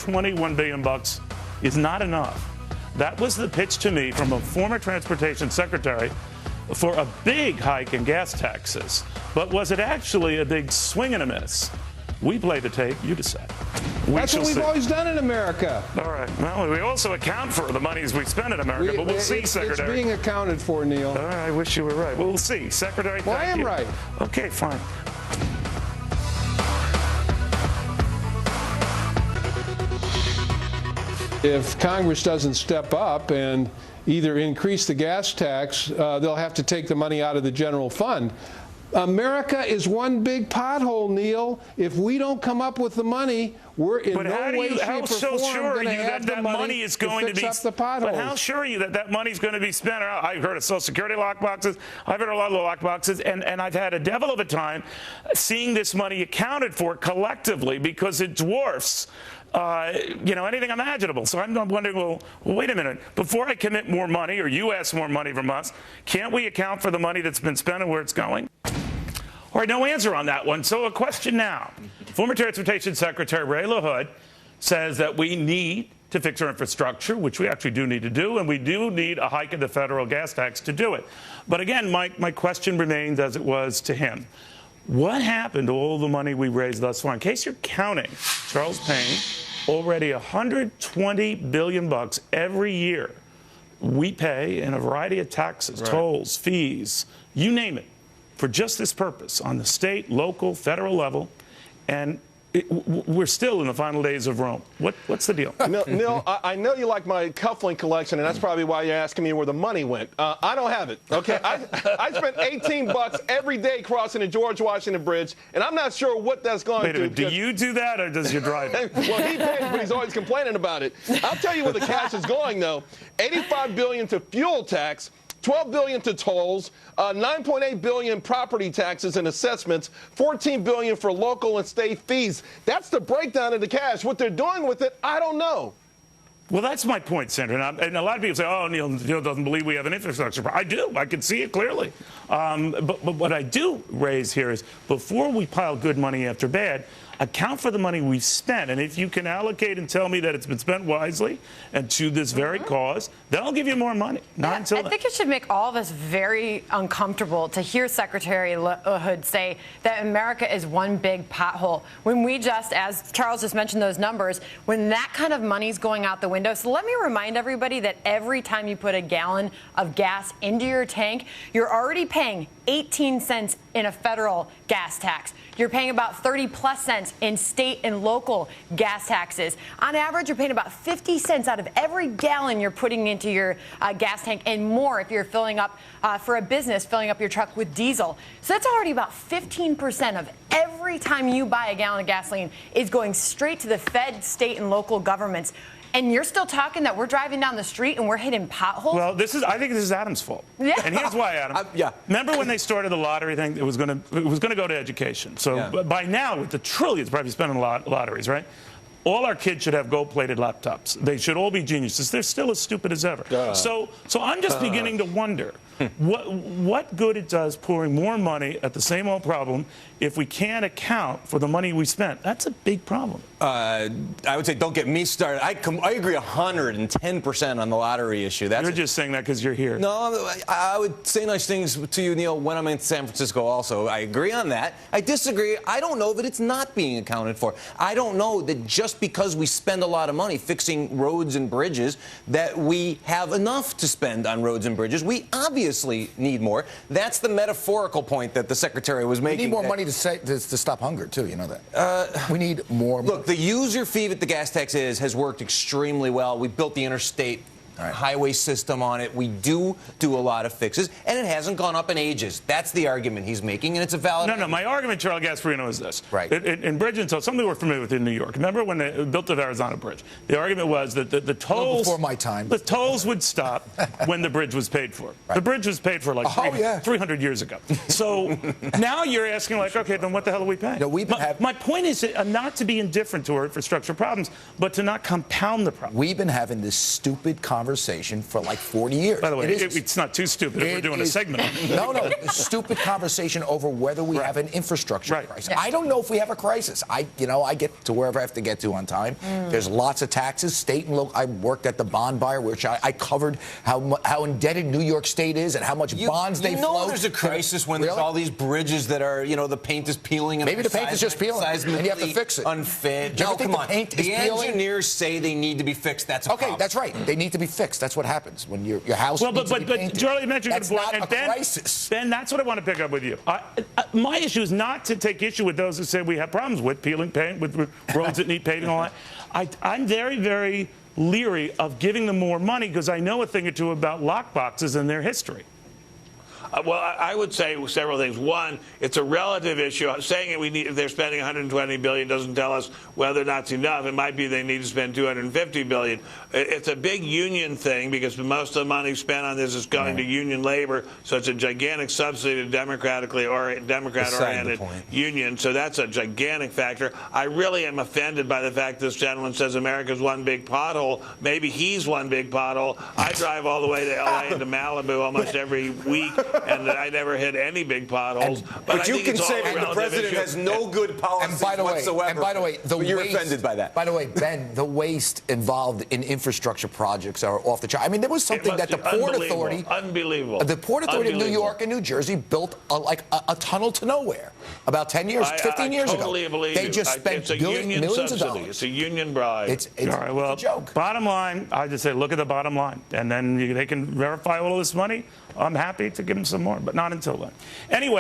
$21 billion is not enough. That was the pitch to me from a former transportation secretary for a big hike in gas taxes. But was it actually a big swing and a miss? We play the tape. You decide. That's what we've always done in America. All right. Well, we also account for the monies we spend in America, but we'll see, Secretary. It's being accounted for, Neil. All right, I wish you were right. Well, we'll see. Secretary, well, I am right. Okay, fine. If Congress doesn't step up and either increase the gas tax, they'll have to take the money out of the general fund. America is one big pothole, Neil. If we don't come up with the money, we're in no way, shape, or form going to have the money is going to fix up the potholes. But how sure are you that that money is going to be spent? I've heard of Social Security lockboxes. I've heard a lot of lockboxes, and I've had a devil of a time seeing this money accounted for collectively because it dwarfs anything imaginable. So I'm wondering, well, wait a minute. Before I commit more money, or you ask more money from us, can't we account for the money that's been spent and where it's going? All right, no answer on that one. So a question now. Former Transportation Secretary Ray LaHood says that we need to fix our infrastructure, which we actually do need to do, and we do need a hike in the federal gas tax to do it. But again, my question remains as it was to him. What happened to all the money we raised thus far? In case you're counting, Charles Payne, already $120 billion every year we pay in a variety of taxes, tolls, fees, you name it, for just this purpose on the state, local, federal level, and we're still in the final days of Rome. What's the deal? Neil, I know you like my cufflink collection, and that's probably why you're asking me where the money went. I don't have it, okay? I spent $18 every day crossing the George Washington Bridge, and I'm not sure what that's going to do. Wait a minute, do you do that, or does your driver? Well, he pays, but he's always complaining about it. I'll tell you where the cash is going, though. $85 billion to fuel tax, $12 billion to tolls, $9.8 billion property taxes and assessments, $14 billion for local and state fees. That's the breakdown of the cash. What they're doing with it, I don't know. Well, that's my point, Senator. And a lot of people say, oh, Neil doesn't believe we have an infrastructure problem. I do. I can see it clearly. But what I do raise here is before we pile good money after bad, account for the money we've spent. And if you can allocate and tell me that it's been spent wisely and to this very cause, then I'll give you more money. Not until I think it should make all of us very uncomfortable to hear Secretary LaHood say that America is one big pothole. When we just, as Charles just mentioned those numbers, when that kind of money's going out the window. So let me remind everybody that every time you put a gallon of gas into your tank, you're already paying 18 cents in a federal gas tax. You're paying about 30+ cents in state and local gas taxes. On average, you're paying about 50 cents out of every gallon you're putting into your gas tank, and more if you're filling up for a business, filling up your truck with diesel. So that's already about 15% of every time you buy a gallon of gasoline is going straight to the Fed, state, and local governments. And you're still talking that we're driving down the street and we're hitting potholes? Well, I think this is Adam's fault. Yeah. And here's why, Adam. Remember when they started the lottery thing? It was going to go to education. So by now, with the trillions probably spent on lotteries, right? All our kids should have gold-plated laptops. They should all be geniuses. They're still as stupid as ever. So I'm just beginning to wonder what good it does pouring more money at the same old problem if we can't account for the money we spent. That's a big problem. I would say don't get me started. I agree 110% on the lottery issue. You're just saying that because you're here. No, I would say nice things to you, Neil, when I'm in San Francisco also. I agree on that. I disagree. I don't know that it's not being accounted for. I don't know that just because we spend a lot of money fixing roads and bridges that we have enough to spend on roads and bridges. We obviously need more. That's the metaphorical point that the Secretary was making. We need more money to stop hunger, too. You know that. We need more money. Look, the user fee that the gas tax has worked extremely well. We built the interstate highway system on it. We do a lot of fixes, and it hasn't gone up in ages. That's the argument he's making, and it's a valid argument. No, my argument, Charles Gasparino, is this. Right. In bridge and toll, something we're familiar with in New York. Remember when they built the Arizona Bridge? The argument was that the tolls... Before my time. The tolls would stop when the bridge was paid for. The bridge was paid for like 300 years ago. So now you're asking, like, okay, then what the hell are we paying? No, my point is not to be indifferent to our infrastructure problems, but to not compound the problem. We've been having this stupid conversation conversation for like 40 years. By the way, it's not too stupid if we're doing a segment on it. No, stupid conversation over whether we have an infrastructure crisis. Yeah. I don't know if we have a crisis. I get to wherever I have to get to on time. There's lots of taxes, state and local. I worked at the bond buyer, which I covered how indebted New York State is and how much bonds they float. You know there's a crisis when there's all these bridges that are, the paint is peeling. And maybe the paint is just peeling, and you have to fix it. Unfit. No, come on. The engineers say they need to be fixed. That's a problem. That's right. They need to be fixed. That's what happens when your house needs to be painted. But Charlie mentioned that's not a crisis. Ben, that's what I want to pick up with you. My issue is not to take issue with those who say we have problems with peeling paint, with roads that need painting and all that. I'm very, very leery of giving them more money because I know a thing or two about lockboxes and their history. Well, I would say several things. One, it's a relative issue. Saying if they're spending $120 billion doesn't tell us whether or not it's enough. It might be they need to spend $250 billion. It's a big union thing because most of the money spent on this is going to union labor, so it's a gigantic subsidy to Democrat-oriented unions. So that's a gigantic factor. I really am offended by the fact this gentleman says America's one big pothole. Maybe he's one big pothole. I drive all the way to L.A. and to Malibu almost every week. And I never hit any big potholes. But you can say that the president has no good policies whatsoever. And by the way, you're offended by that. By the way, Ben, the waste involved in infrastructure projects are off the chart. I mean, there was something that the Port Authority, the Port Authority of New York and New Jersey built a tunnel to nowhere about 10 years, 15 years ago. They just spent millions of dollars. It's a union bribe. It's all right, well, a joke. Bottom line, I just say look at the bottom line, and then they can verify all of this money. I'm happy to give them some more, but not until then. Anyway.